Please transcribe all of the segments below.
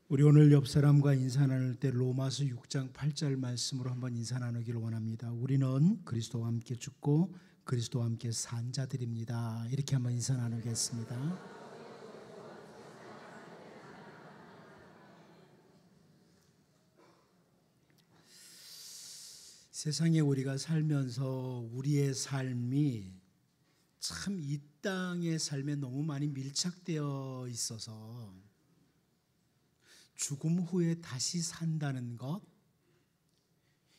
우리 오늘 옆 사람과 인사 나눌 때 로마서 6장 8절 말씀으로 한번 인사 나누기를 원합니다. 우리는 그리스도와 함께 죽고 그리스도와 함께 산 자들입니다. 이렇게 한번 인사 나누겠습니다. 세상에 우리가 살면서 우리의 삶이 참 이 땅의 삶에 너무 많이 밀착되어 있어서 죽음 후에 다시 산다는 것,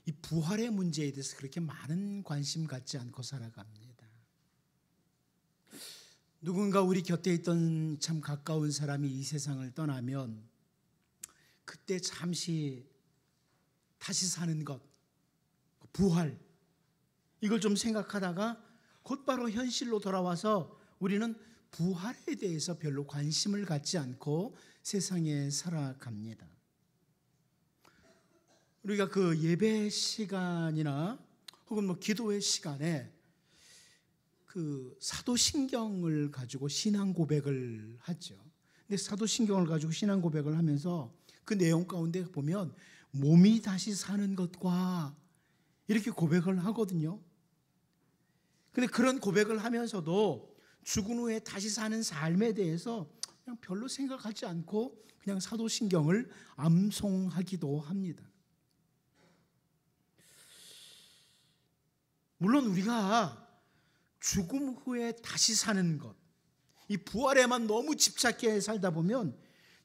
이 부활의 문제에 대해서 그렇게 많은 관심 갖지 않고 살아갑니다. 누군가 우리 곁에 있던 참 가까운 사람이 이 세상을 떠나면 그때 잠시 다시 사는 것, 부활, 이걸 좀 생각하다가 곧바로 현실로 돌아와서 우리는 부활에 대해서 별로 관심을 갖지 않고 세상에 살아갑니다. 우리가 그 예배 시간이나 혹은 기도의 시간에 그 사도신경을 가지고 신앙 고백을 하죠. 근데 사도신경을 가지고 신앙 고백을 하면서 그 내용 가운데 보면 몸이 다시 사는 것과 이렇게 고백을 하거든요. 근데 그런 고백을 하면서도 죽은 후에 다시 사는 삶에 대해서 그냥 별로 생각하지 않고 그냥 사도신경을 암송하기도 합니다. 물론 우리가 죽음 후에 다시 사는 것, 이 부활에만 너무 집착해 살다 보면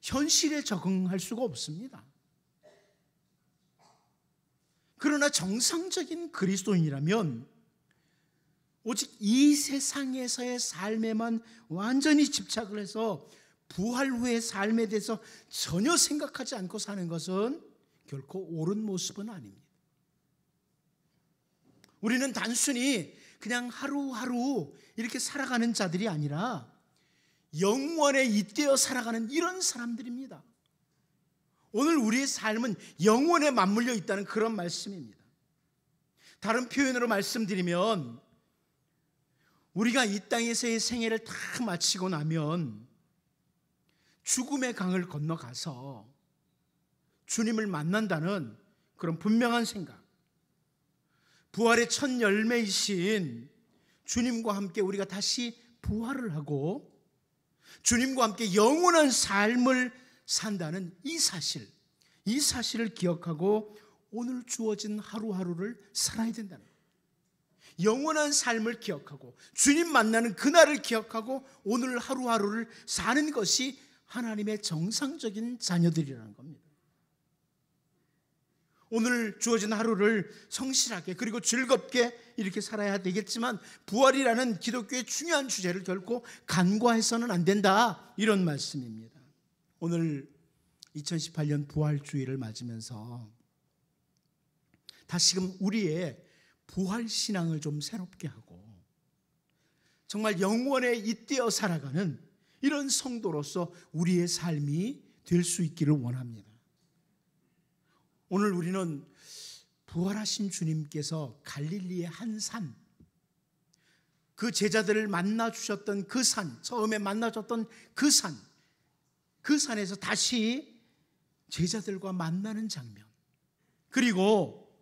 현실에 적응할 수가 없습니다. 그러나 정상적인 그리스도인이라면 오직 이 세상에서의 삶에만 완전히 집착을 해서 부활 후의 삶에 대해서 전혀 생각하지 않고 사는 것은 결코 옳은 모습은 아닙니다. 우리는 단순히 그냥 하루하루 이렇게 살아가는 자들이 아니라 영원에 잇대어 살아가는 이런 사람들입니다. 오늘 우리의 삶은 영원에 맞물려 있다는 그런 말씀입니다. 다른 표현으로 말씀드리면 우리가 이 땅에서의 생애를 다 마치고 나면 죽음의 강을 건너가서 주님을 만난다는 그런 분명한 생각, 부활의 첫 열매이신 주님과 함께 우리가 다시 부활을 하고 주님과 함께 영원한 삶을 산다는 이 사실을 기억하고 오늘 주어진 하루하루를 살아야 된다는 거예요. 영원한 삶을 기억하고 주님 만나는 그날을 기억하고 오늘 하루하루를 사는 것이 하나님의 정상적인 자녀들이라는 겁니다. 오늘 주어진 하루를 성실하게 그리고 즐겁게 이렇게 살아야 되겠지만 부활이라는 기독교의 중요한 주제를 결코 간과해서는 안 된다, 이런 말씀입니다. 오늘 2018년 부활주의를 맞으면서 다시금 우리의 부활신앙을 좀 새롭게 하고 정말 영원에 잇대어 살아가는 이런 성도로서 우리의 삶이 될 수 있기를 원합니다. 오늘 우리는 부활하신 주님께서 갈릴리의 한 산, 그 제자들을 만나주셨던 그 산, 처음에 만나줬던 그 산에서 다시 제자들과 만나는 장면, 그리고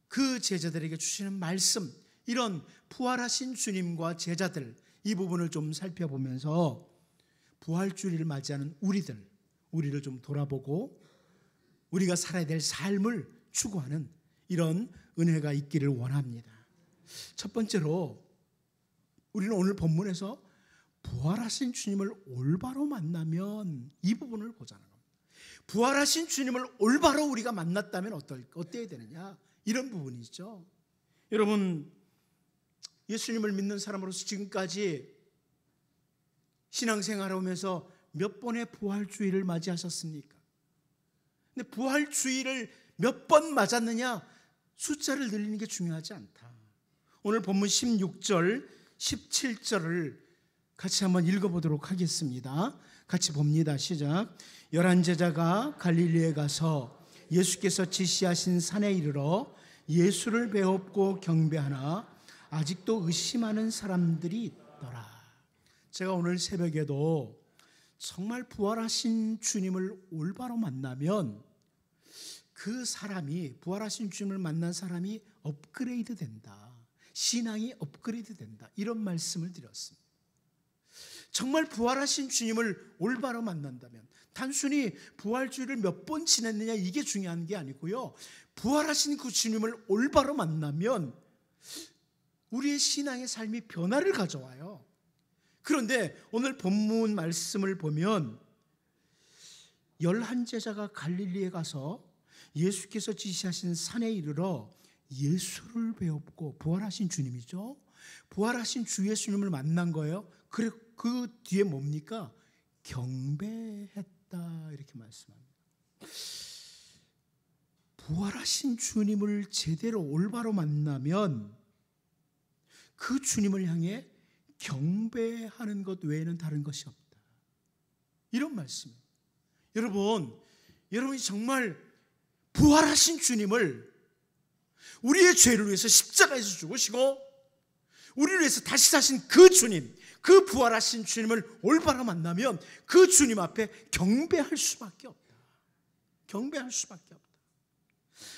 그 제자들에게 주시는 말씀, 이런 부활하신 주님과 제자들, 이 부분을 좀 살펴보면서 부활주의를 맞이하는 우리를 좀 돌아보고 우리가 살아야 될 삶을 추구하는 이런 은혜가 있기를 원합니다. 첫 번째로 우리는 오늘 본문에서 부활하신 주님을 올바로 만나면 이 부분을 보자는 겁니다. 부활하신 주님을 올바로 우리가 만났다면 어때야 되느냐, 이런 부분이죠. 여러분, 예수님을 믿는 사람으로서 지금까지 신앙생활을 하면서 몇 번의 부활주의를 맞이하셨습니까? 근데 부활주의를 몇 번 맞았느냐, 숫자를 늘리는 게 중요하지 않다. 오늘 본문 16절, 17절을 같이 한번 읽어보도록 하겠습니다. 같이 봅니다. 시작. 11제자가 갈릴리에 가서 예수께서 지시하신 산에 이르러 예수를 배웁고 경배하나 아직도 의심하는 사람들이 있더라. 제가 오늘 새벽에도 정말 부활하신 주님을 올바로 만나면 그 사람이, 부활하신 주님을 만난 사람이 업그레이드 된다. 신앙이 업그레이드 된다. 이런 말씀을 드렸습니다. 정말 부활하신 주님을 올바로 만난다면 단순히 부활주일을 몇 번 지냈느냐 이게 중요한 게 아니고요. 부활하신 그 주님을 올바로 만나면 우리의 신앙의 삶이 변화를 가져와요. 그런데 오늘 본문 말씀을 보면 11제자가 갈릴리에 가서 예수께서 지시하신 산에 이르러 예수를 배웠고, 부활하신 주님이죠. 부활하신 주 예수님을 만난 거예요. 그래, 그 뒤에 뭡니까? 경배했다 이렇게 말씀합니다. 부활하신 주님을 제대로 올바로 만나면 그 주님을 향해 경배하는 것 외에는 다른 것이 없다. 이런 말씀입니다. 여러분이 정말 부활하신 주님을 우리의 죄를 위해서 십자가에서 죽으시고 우리를 위해서 다시 사신 그 주님, 그 부활하신 주님을 올바로 만나면 그 주님 앞에 경배할 수밖에 없다. 경배할 수밖에 없다.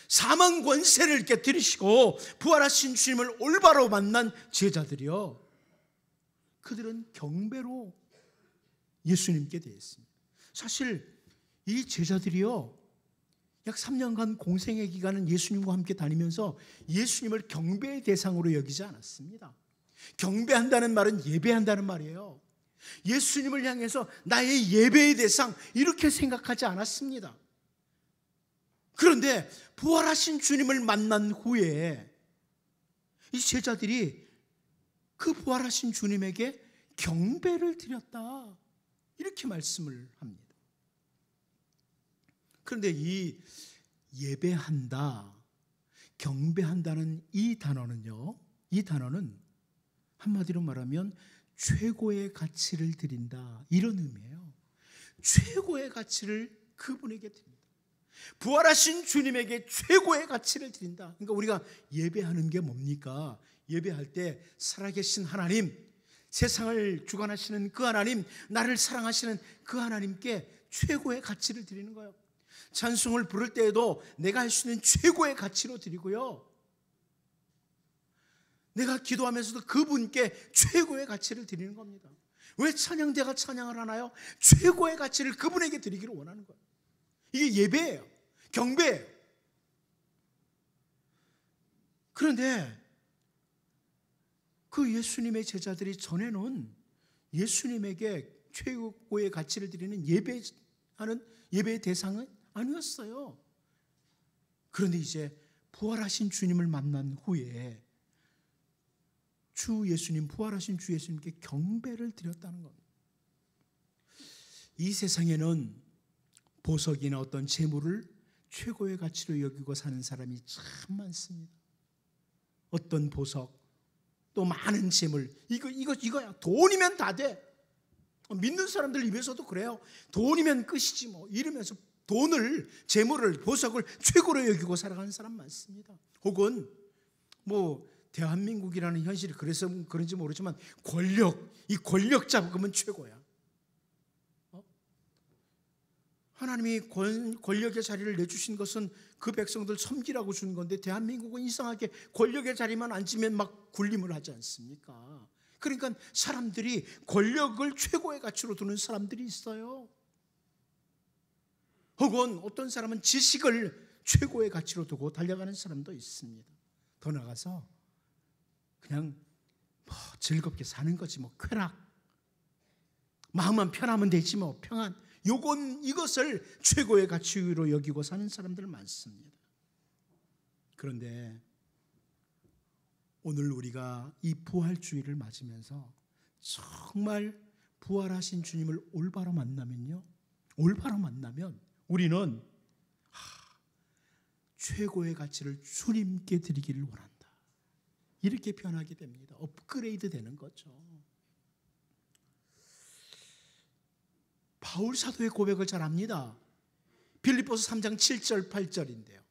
사망 권세를 깨뜨리시고 부활하신 주님을 올바로 만난 제자들이요, 그들은 경배로 예수님께 대했습니다. 사실 이 제자들이요, 약 3년간 공생의 기간은 예수님과 함께 다니면서 예수님을 경배의 대상으로 여기지 않았습니다. 경배한다는 말은 예배한다는 말이에요. 예수님을 향해서 나의 예배의 대상 이렇게 생각하지 않았습니다. 그런데 부활하신 주님을 만난 후에 이 제자들이 그 부활하신 주님에게 경배를 드렸다 이렇게 말씀을 합니다. 그런데 이 예배한다, 경배한다는 이 단어는요, 이 단어는 한마디로 말하면 최고의 가치를 드린다 이런 의미예요. 최고의 가치를 그분에게 드린다. 부활하신 주님에게 최고의 가치를 드린다. 그러니까 우리가 예배하는 게 뭡니까? 예배할 때 살아계신 하나님, 세상을 주관하시는 그 하나님, 나를 사랑하시는 그 하나님께 최고의 가치를 드리는 거예요. 찬송을 부를 때에도 내가 할 수 있는 최고의 가치로 드리고요, 내가 기도하면서도 그분께 최고의 가치를 드리는 겁니다. 왜 찬양대가 찬양을 하나요? 최고의 가치를 그분에게 드리기를 원하는 거예요. 이게 예배예요. 경배예요. 그런데 그 예수님의 제자들이 전에는 예수님에게 최고의 가치를 드리는 예배의 대상은 아니었어요. 그런데 이제 부활하신 주님을 만난 후에 부활하신 주 예수님께 경배를 드렸다는 겁니다. 이 세상에는 보석이나 어떤 재물을 최고의 가치로 여기고 사는 사람이 참 많습니다. 어떤 보석, 또 많은 재물, 이거야. 돈이면 다 돼. 믿는 사람들 입에서도 그래요. 돈이면 끝이지 뭐 이러면서 돈을, 재물을, 보석을 최고로 여기고 살아가는 사람 많습니다. 혹은 뭐 대한민국이라는 현실이 그래서 그런지 모르지만 이 권력 잡으면 최고야. 하나님이 권력의 자리를 내주신 것은 그 백성들 섬기라고 준 건데 대한민국은 이상하게 권력의 자리만 앉으면 막 군림을 하지 않습니까? 그러니까 사람들이 권력을 최고의 가치로 두는 사람들이 있어요. 혹은 어떤 사람은 지식을 최고의 가치로 두고 달려가는 사람도 있습니다. 더 나아가서 그냥 즐겁게 사는 거지 뭐, 쾌락, 마음만 편하면 되지 뭐, 평안, 이것을 최고의 가치로 여기고 사는 사람들 많습니다. 그런데 오늘 우리가 이 부활주의를 맞으면서 정말 부활하신 주님을 올바로 만나면 우리는 최고의 가치를 주님께 드리기를 원한다. 이렇게 변하게 됩니다. 업그레이드 되는 거죠. 바울 사도의 고백을 잘 압니다. 빌립보서 3장 7절 8절인데요.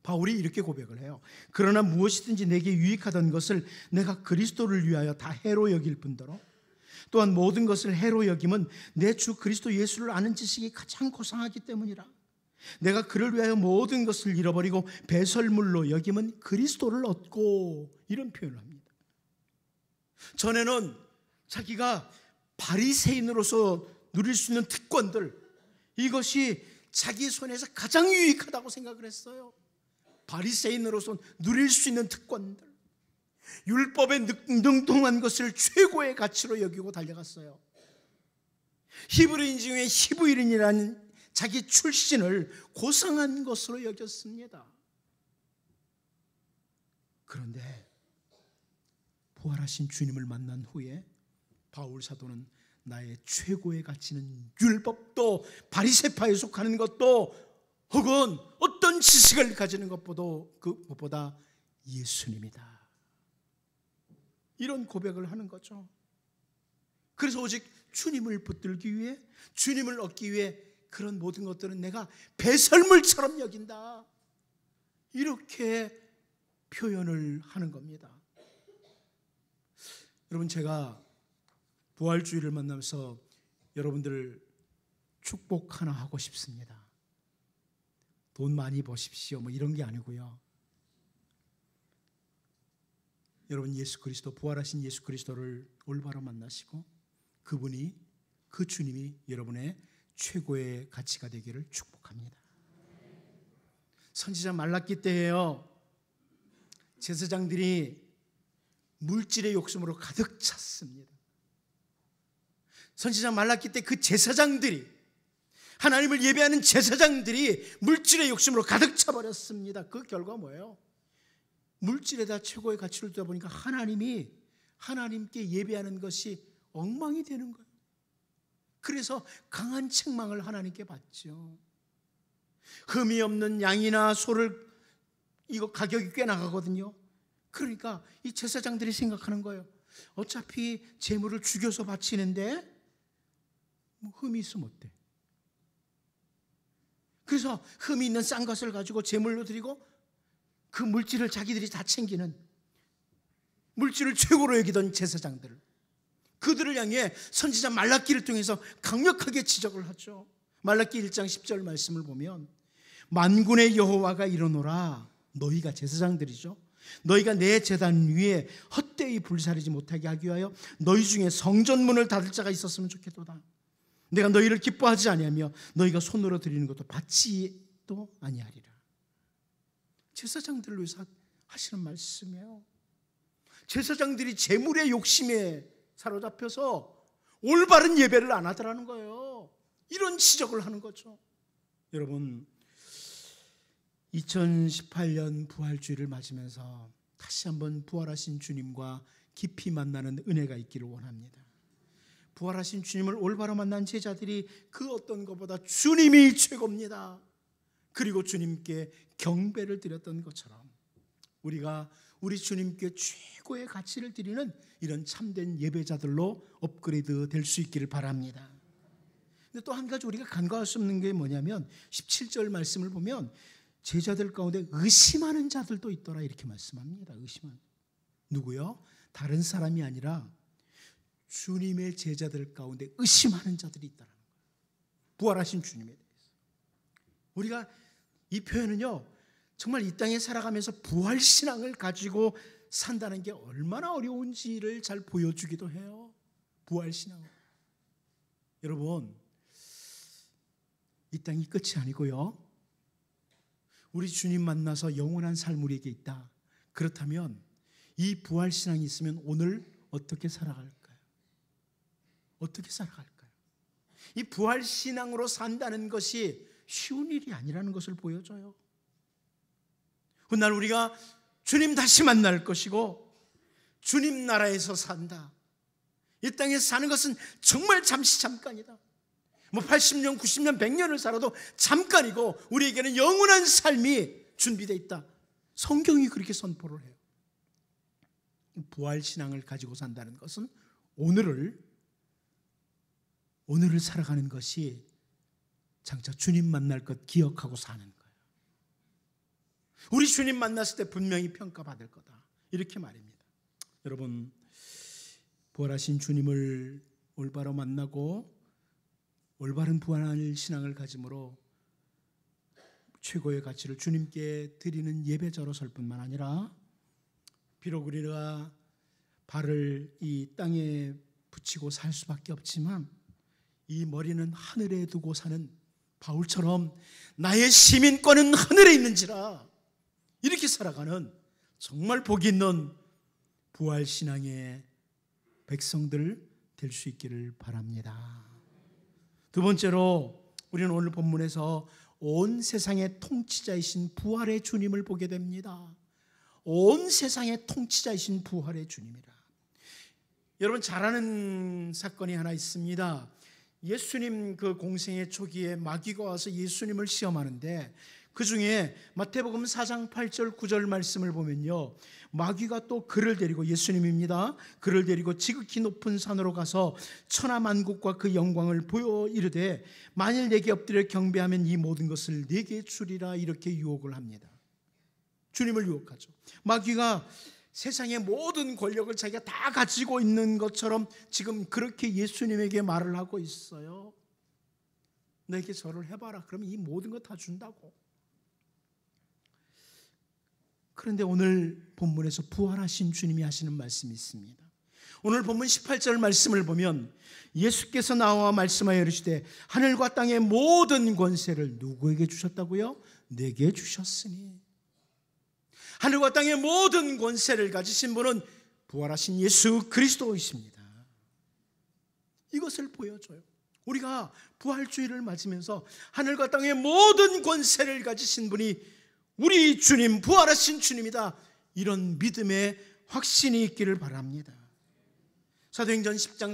바울이 이렇게 고백을 해요. 그러나 무엇이든지 내게 유익하던 것을 내가 그리스도를 위하여 다 해로 여길 뿐더러 또한 모든 것을 해로 여김은 내 주 그리스도 예수를 아는 지식이 가장 고상하기 때문이라. 내가 그를 위하여 모든 것을 잃어버리고 배설물로 여김은 그리스도를 얻고, 이런 표현을 합니다. 전에는 자기가 바리새인으로서 누릴 수 있는 특권들, 이것이 자기 손에서 가장 유익하다고 생각을 했어요. 바리새인으로서 누릴 수 있는 특권들, 율법에 능통한 것을 최고의 가치로 여기고 달려갔어요. 히브리인 중에 히브리인이라는 자기 출신을 고상한 것으로 여겼습니다. 그런데 부활하신 주님을 만난 후에 바울 사도는 나의 최고의 가치는 율법도 바리새파에 속하는 것도 혹은 어떤 지식을 가지는 것보다 예수님이다, 이런 고백을 하는 거죠. 그래서 오직 주님을 붙들기 위해, 주님을 얻기 위해 그런 모든 것들은 내가 배설물처럼 여긴다, 이렇게 표현을 하는 겁니다. 여러분, 제가 부활주의를 만나면서 여러분들 축복 하나 하고 싶습니다. 돈 많이 버십시오, 이런 게 아니고요. 여러분, 예수 그리스도, 부활하신 예수 그리스도를 올바로 만나시고 그분이, 그 주님이 여러분의 최고의 가치가 되기를 축복합니다. 선지자 말라기 때에요, 제사장들이 물질의 욕심으로 가득 찼습니다. 선지자 말라기 때 그 제사장들이, 하나님을 예배하는 제사장들이 물질의 욕심으로 가득 차버렸습니다. 그 결과 뭐예요? 물질에다 최고의 가치를 두다 보니까 하나님께 예배하는 것이 엉망이 되는 거예요. 그래서 강한 책망을 하나님께 받죠. 흠이 없는 양이나 소를, 이거 가격이 꽤 나가거든요. 그러니까 이 제사장들이 생각하는 거예요. 어차피 제물을 죽여서 바치는데 흠이 있으면 어때? 그래서 흠이 있는 싼 것을 가지고 제물로 드리고 그 물질을 자기들이 다 챙기는, 물질을 최고로 여기던 제사장들, 그들을 향해 선지자 말라기를 통해서 강력하게 지적을 하죠. 말라기 1장 10절 말씀을 보면, 만군의 여호와가 이르노라, 너희가 제사장들이죠, 너희가 내 제단 위에 헛되이 불사르지 못하게 하기 위하여 너희 중에 성전문을 닫을 자가 있었으면 좋겠도다. 내가 너희를 기뻐하지 아니하며 너희가 손으로 드리는 것도 받지도 아니하리라. 제사장들을 위해서 하시는 말씀이에요. 제사장들이 재물의 욕심에 사로잡혀서 올바른 예배를 안 하더라는 거예요. 이런 지적을 하는 거죠. 여러분, 2018년 부활주의를 맞으면서 다시 한번 부활하신 주님과 깊이 만나는 은혜가 있기를 원합니다. 부활하신 주님을 올바로 만난 제자들이 그 어떤 것보다 주님이 최고입니다, 그리고 주님께 경배를 드렸던 것처럼 우리가 우리 주님께 최고의 가치를 드리는 이런 참된 예배자들로 업그레이드 될 수 있기를 바랍니다. 근데 또 한 가지 우리가 간과할 수 없는 게 뭐냐면 17절 말씀을 보면 제자들 가운데 의심하는 자들도 있더라, 이렇게 말씀합니다. 의심하는, 누구요? 다른 사람이 아니라 주님의 제자들 가운데 의심하는 자들이 있다는 거예요. 부활하신 주님에 대해서. 우리가 이 표현은요, 정말 이 땅에 살아가면서 부활신앙을 가지고 산다는 게 얼마나 어려운지를 잘 보여주기도 해요. 부활신앙. 여러분, 이 땅이 끝이 아니고요, 우리 주님 만나서 영원한 삶 우리에게 있다. 그렇다면 이 부활신앙이 있으면 오늘 어떻게 살아갈까요? 어떻게 살아갈까요? 이 부활신앙으로 산다는 것이 쉬운 일이 아니라는 것을 보여줘요. 훗날 우리가 주님 다시 만날 것이고 주님 나라에서 산다. 이 땅에 사는 것은 정말 잠깐이다. 80년, 90년, 100년을 살아도 잠깐이고 우리에게는 영원한 삶이 준비되어 있다. 성경이 그렇게 선포를 해요. 부활신앙을 가지고 산다는 것은 오늘을 살아가는 것이 장차 주님 만날 것 기억하고 사는 거예요. 우리 주님 만났을 때 분명히 평가받을 거다, 이렇게 말입니다. 여러분, 부활하신 주님을 올바로 만나고 올바른 부활 신앙을 가짐으로 최고의 가치를 주님께 드리는 예배자로 설 뿐만 아니라 비록 우리가 발을 이 땅에 붙이고 살 수밖에 없지만 이 머리는 하늘에 두고 사는 바울처럼 나의 시민권은 하늘에 있는지라 이렇게 살아가는 정말 복이 있는 부활신앙의 백성들 될 수 있기를 바랍니다. 두 번째로 우리는 오늘 본문에서 온 세상의 통치자이신 부활의 주님을 보게 됩니다. 온 세상의 통치자이신 부활의 주님이라. 여러분 잘 아는 사건이 하나 있습니다. 예수님 그 공생의 초기에 마귀가 와서 예수님을 시험하는데 그 중에 마태복음 4장 8절 9절 말씀을 보면요, 마귀가 또 그를 데리고, 예수님입니다, 그를 데리고 지극히 높은 산으로 가서 천하만국과 그 영광을 보여 이르되 만일 내게 엎드려 경배하면 이 모든 것을 내게 주리라 이렇게 유혹을 합니다. 주님을 유혹하죠. 마귀가 세상의 모든 권력을 자기가 다 가지고 있는 것처럼 지금 그렇게 예수님에게 말을 하고 있어요. 내게 절을 해봐라. 그러면 이 모든 거 다 준다고. 그런데 오늘 본문에서 부활하신 주님이 하시는 말씀이 있습니다. 오늘 본문 18절 말씀을 보면 예수께서 나와 말씀하여 이르시되 하늘과 땅의 모든 권세를 누구에게 주셨다고요? 내게 주셨으니. 하늘과 땅의 모든 권세를 가지신 분은 부활하신 예수 그리스도이십니다. 이것을 보여줘요. 우리가 부활주의를 맞으면서 하늘과 땅의 모든 권세를 가지신 분이 우리 주님, 부활하신 주님이다, 이런 믿음의 확신이 있기를 바랍니다. 사도행전 10장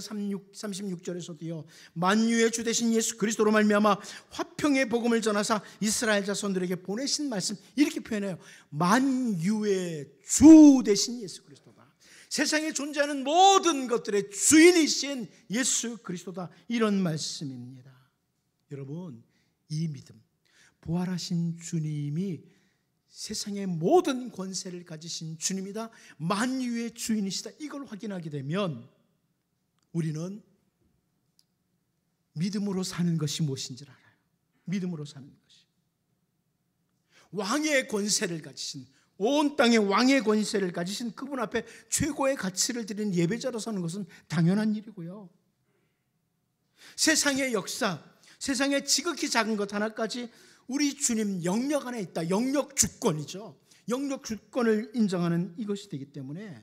36절에서도요 만유의 주 되신 예수 그리스도로 말미암아 화평의 복음을 전하사 이스라엘 자손들에게 보내신 말씀, 이렇게 표현해요. 만유의 주 되신 예수 그리스도다, 세상에 존재하는 모든 것들의 주인이신 예수 그리스도다, 이런 말씀입니다. 여러분, 이 믿음, 부활하신 주님이 세상의 모든 권세를 가지신 주님이다, 만유의 주인이시다, 이걸 확인하게 되면 우리는 믿음으로 사는 것이 무엇인지를 알아요. 믿음으로 사는 것이. 왕의 권세를 가지신, 온 땅의 왕의 권세를 가지신 그분 앞에 최고의 가치를 드리는 예배자로 사는 것은 당연한 일이고요. 세상의 역사, 세상의 지극히 작은 것 하나까지 우리 주님 영역 안에 있다. 영역 주권이죠. 영역 주권을 인정하는 이것이 되기 때문에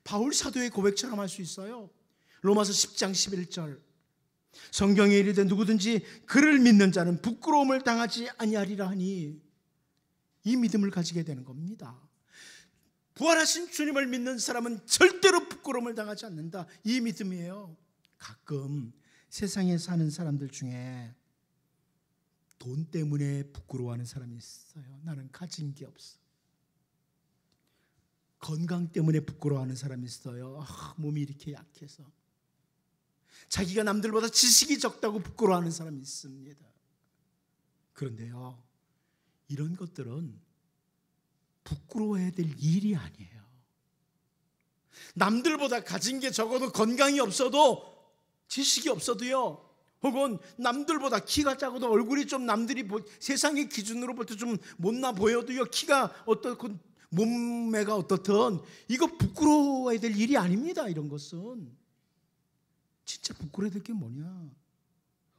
바울 사도의 고백처럼 할 수 있어요. 로마서 10장 11절 성경에 이르되 누구든지 그를 믿는 자는 부끄러움을 당하지 아니하리라 하니, 이 믿음을 가지게 되는 겁니다. 부활하신 주님을 믿는 사람은 절대로 부끄러움을 당하지 않는다, 이 믿음이에요. 가끔 세상에 사는 사람들 중에 돈 때문에 부끄러워하는 사람이 있어요. 나는 가진 게 없어. 건강 때문에 부끄러워하는 사람이 있어요. 몸이 이렇게 약해서. 자기가 남들보다 지식이 적다고 부끄러워하는 사람이 있습니다. 그런데요, 이런 것들은 부끄러워해야 될 일이 아니에요. 남들보다 가진 게 적어도 건강이 없어도, 지식이 없어도요, 혹은 남들보다 키가 작아도 얼굴이 좀 남들이 세상의 기준으로 볼 때 좀 못나 보여도요, 키가 어떻고 몸매가 어떻든 이거 부끄러워야 될 일이 아닙니다. 이런 것은 진짜 부끄러워야 될 게 뭐냐?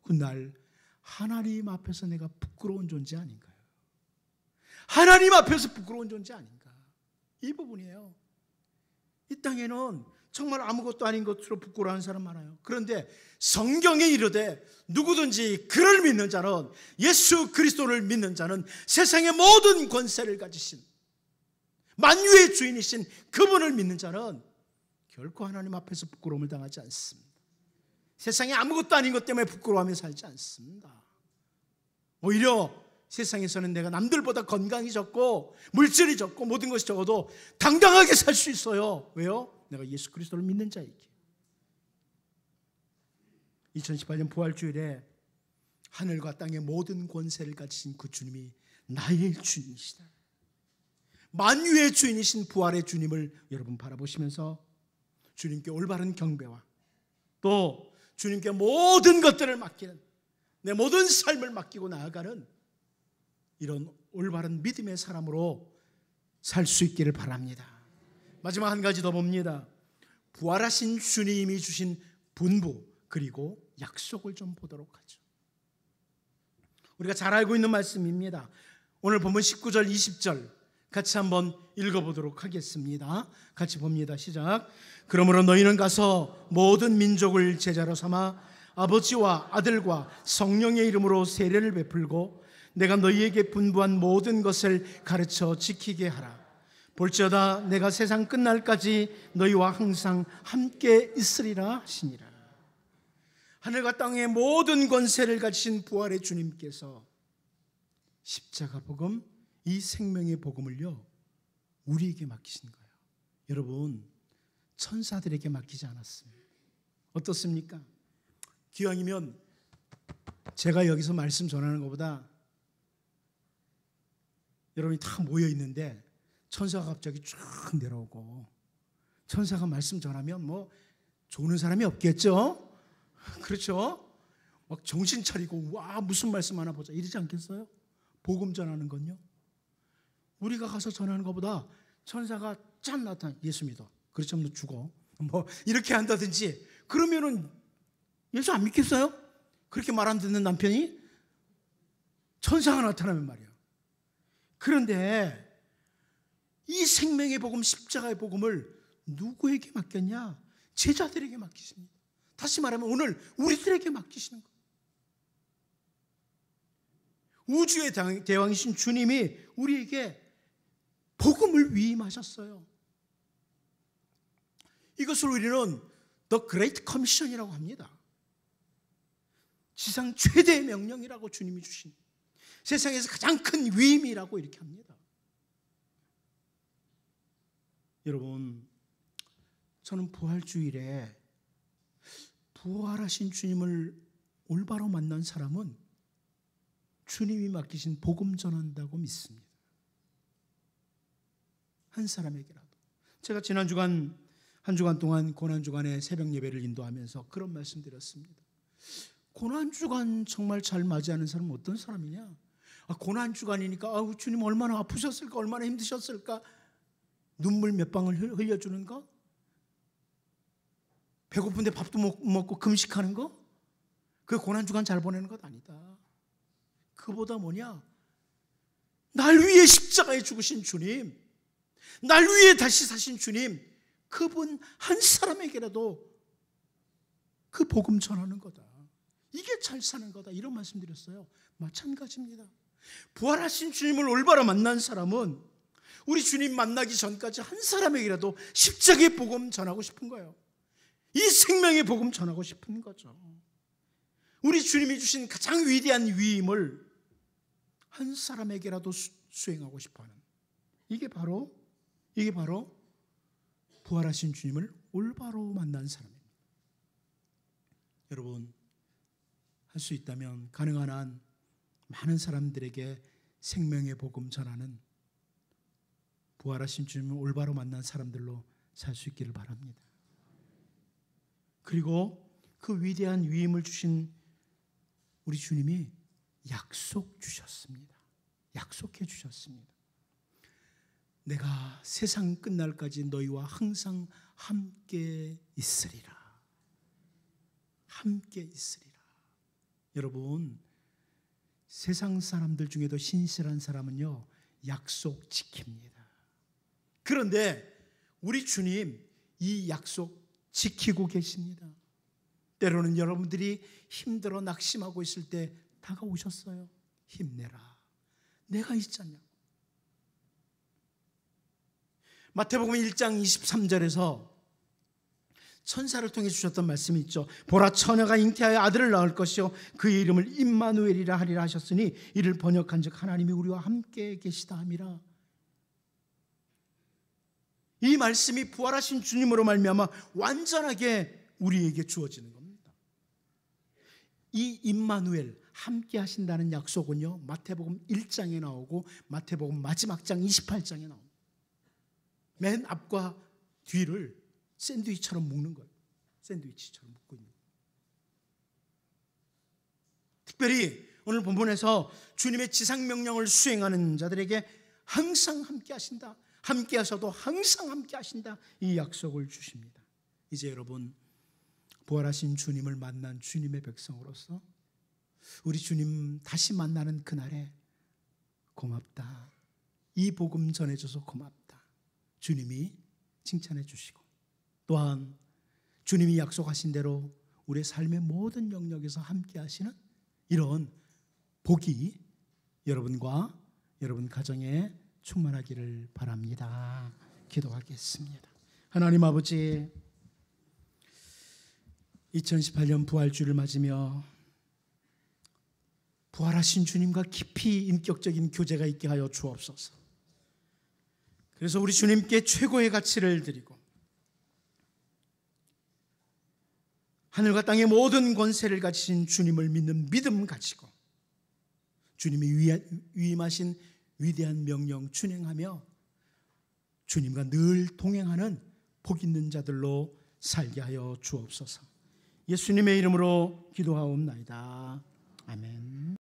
그날 하나님 앞에서 내가 부끄러운 존재 아닌가요? 하나님 앞에서 부끄러운 존재 아닌가? 이 부분이에요. 이 땅에는 정말 아무것도 아닌 것으로 부끄러워하는 사람 많아요. 그런데 성경에 이르되 누구든지 그를 믿는 자는, 예수 그리스도를 믿는 자는 세상의 모든 권세를 가지신 만유의 주인이신 그분을 믿는 자는 결코 하나님 앞에서 부끄러움을 당하지 않습니다. 세상에 아무것도 아닌 것 때문에 부끄러워하며 살지 않습니다. 오히려 세상에서는 내가 남들보다 건강이 적고 물질이 적고 모든 것이 적어도 당당하게 살 수 있어요. 왜요? 내가 예수 그리스도를 믿는 자이기에. 2018년 부활주일에 하늘과 땅의 모든 권세를 가지신 그 주님이 나의 주님이시다. 만유의 주인이신 부활의 주님을 여러분 바라보시면서 주님께 올바른 경배와 또 주님께 모든 것들을 맡기는, 내 모든 삶을 맡기고 나아가는 이런 올바른 믿음의 사람으로 살 수 있기를 바랍니다. 마지막 한 가지 더 봅니다. 부활하신 주님이 주신 분부 그리고 약속을 좀 보도록 하죠. 우리가 잘 알고 있는 말씀입니다. 오늘 본문 19절 20절 같이 한번 읽어보도록 하겠습니다. 같이 봅니다. 시작. 그러므로 너희는 가서 모든 민족을 제자로 삼아 아버지와 아들과 성령의 이름으로 세례를 베풀고 내가 너희에게 분부한 모든 것을 가르쳐 지키게 하라. 볼지어다 내가 세상 끝날까지 너희와 항상 함께 있으리라 하시니라. 하늘과 땅의 모든 권세를 가지신 부활의 주님께서 십자가 복음, 이 생명의 복음을요 우리에게 맡기신 거예요. 여러분, 천사들에게 맡기지 않았습니다. 어떻습니까? 기왕이면 제가 여기서 말씀 전하는 것보다 여러분이 다 모여 있는데 천사가 갑자기 쭉 내려오고 천사가 말씀 전하면 뭐 조는 사람이 없겠죠? 그렇죠? 막 정신 차리고 와 무슨 말씀 하나 보자 이러지 않겠어요? 복음 전하는 건요. 우리가 가서 전하는 것보다 천사가 짠 나타나 예수 믿어. 그렇지 않으면 죽어. 뭐 이렇게 한다든지 그러면은 예수 안 믿겠어요? 그렇게 말 안 듣는 남편이 천사가 나타나면 말이야. 그런데 이 생명의 복음, 십자가의 복음을 누구에게 맡겼냐? 제자들에게 맡기십니다. 다시 말하면 오늘 우리들에게 맡기시는 거예요. 우주의 대왕이신 주님이 우리에게 복음을 위임하셨어요. 이것을 우리는 The Great Commission이라고 합니다. 지상 최대의 명령이라고 주님이 주신, 세상에서 가장 큰 위임이라고 이렇게 합니다. 여러분, 저는 부활주일에 부활하신 주님을 올바로 만난 사람은 주님이 맡기신 복음 전한다고 믿습니다. 한 사람에게라도. 제가 지난 주간 한 주간 동안 고난주간에 새벽 예배를 인도하면서 그런 말씀 드렸습니다. 고난주간 정말 잘 맞이하는 사람은 어떤 사람이냐? 고난주간이니까 주님 얼마나 아프셨을까, 얼마나 힘드셨을까, 눈물 몇 방울 흘려주는 거, 배고픈데 밥도 못 먹고 금식하는 거, 그 고난주간 잘 보내는 것 아니다. 그보다 뭐냐? 날 위해 십자가에 죽으신 주님, 날 위해 다시 사신 주님, 그분 한 사람에게라도 그 복음 전하는 거다. 이게 잘 사는 거다. 이런 말씀 드렸어요. 마찬가지입니다. 부활하신 주님을 올바로 만난 사람은 우리 주님 만나기 전까지 한 사람에게라도 십자가의 복음 전하고 싶은 거예요. 이 생명의 복음 전하고 싶은 거죠. 우리 주님이 주신 가장 위대한 위임을 한 사람에게라도 수행하고 싶어하는, 이게 바로 부활하신 주님을 올바로 만난 사람입니다. 여러분, 할 수 있다면 가능한 한 많은 사람들에게 생명의 복음 전하는 부활하신 주님을 올바로 만난 사람들로 살 수 있기를 바랍니다. 그리고 그 위대한 위임을 주신 우리 주님이 약속 주셨습니다. 약속해 주셨습니다. 내가 세상 끝날까지 너희와 항상 함께 있으리라. 함께 있으리라. 여러분, 세상 사람들 중에도 신실한 사람은요, 약속 지킵니다. 그런데 우리 주님 이 약속 지키고 계십니다. 때로는 여러분들이 힘들어 낙심하고 있을 때 다가오셨어요. 힘내라. 내가 있잖냐. 마태복음 1장 23절에서 천사를 통해 주셨던 말씀이 있죠. 보라, 처녀가 잉태하여 아들을 낳을 것이요 그의 이름을 임마누엘이라 하리라 하셨으니 이를 번역한즉 하나님이 우리와 함께 계시다 함이라. 이 말씀이 부활하신 주님으로 말미암아 완전하게 우리에게 주어지는 겁니다. 이 임마누엘, 함께 하신다는 약속은요, 마태복음 1장에 나오고 마태복음 마지막 장 28장에 나옵니다. 맨 앞과 뒤를 샌드위치처럼 묶는 거예요. 샌드위치처럼 묶고 있는 거예요. 특별히 오늘 본문에서 주님의 지상명령을 수행하는 자들에게 항상 함께 하신다, 함께 하셔도 항상 함께 하신다, 이 약속을 주십니다. 이제 여러분, 부활하신 주님을 만난 주님의 백성으로서 우리 주님 다시 만나는 그날에 고맙다, 이 복음 전해줘서 고맙다, 주님이 칭찬해 주시고, 또한 주님이 약속하신 대로 우리의 삶의 모든 영역에서 함께 하시는 이런 복이 여러분과 여러분 가정에 충만하기를 바랍니다. 기도하겠습니다. 하나님 아버지, 2018년 부활주를 맞으며 부활하신 주님과 깊이 인격적인 교제가 있게 하여 주옵소서. 그래서 우리 주님께 최고의 가치를 드리고 하늘과 땅의 모든 권세를 가지신 주님을 믿는 믿음 가지고 주님이 위임하신 위대한 명령 준행하며 주님과 늘 동행하는 복 있는 자들로 살게 하여 주옵소서. 예수님의 이름으로 기도하옵나이다. 아멘.